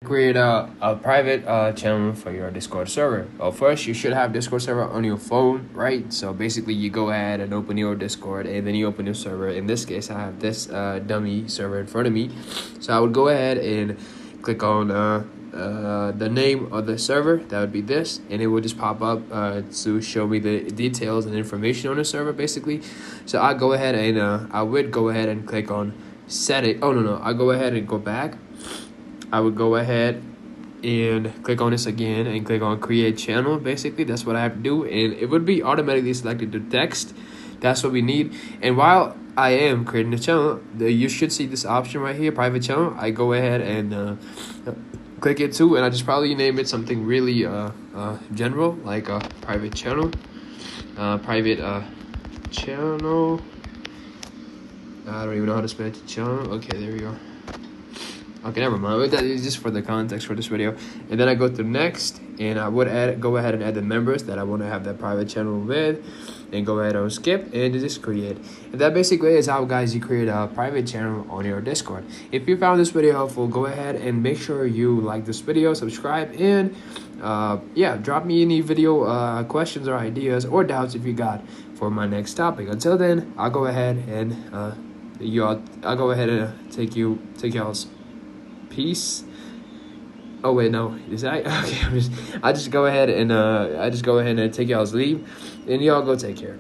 Create a private channel for your Discord server. Well, first you should have Discord server on your phone, right? So basically you go ahead and open your Discord and then you open your server. In this case, I have this dummy server in front of me. So I would go ahead and click on the name of the server. That would be this, and it will just pop up to show me the details and information on the server basically. So I go ahead and I would go ahead and click on set it. Oh no, I go ahead and go back. I would go ahead and click on this again and click on create channel. Basically that's what I have to do, and it would be automatically selected to text. That's what we need. And while I am creating the channel, you should see this option right here, private channel. I go ahead and click it too, and I just probably name it something really general, like a private channel. Channel. I don't even know how to spell channel. Okay, there we go. Okay, never mind. But that is just for the context for this video. And then I go to next, and I would go ahead and add the members that I want to have that private channel with, and go ahead and skip and just create. And that basically is how, guys, you create a private channel on your Discord. If you found this video helpful, go ahead and make sure you like this video, subscribe, and yeah, drop me any video questions or ideas or doubts if you got for my next topic. Until then, I'll go ahead and take y'all's peace. Oh wait, no, is that okay? I just go ahead and take y'all's leave, and y'all go take care.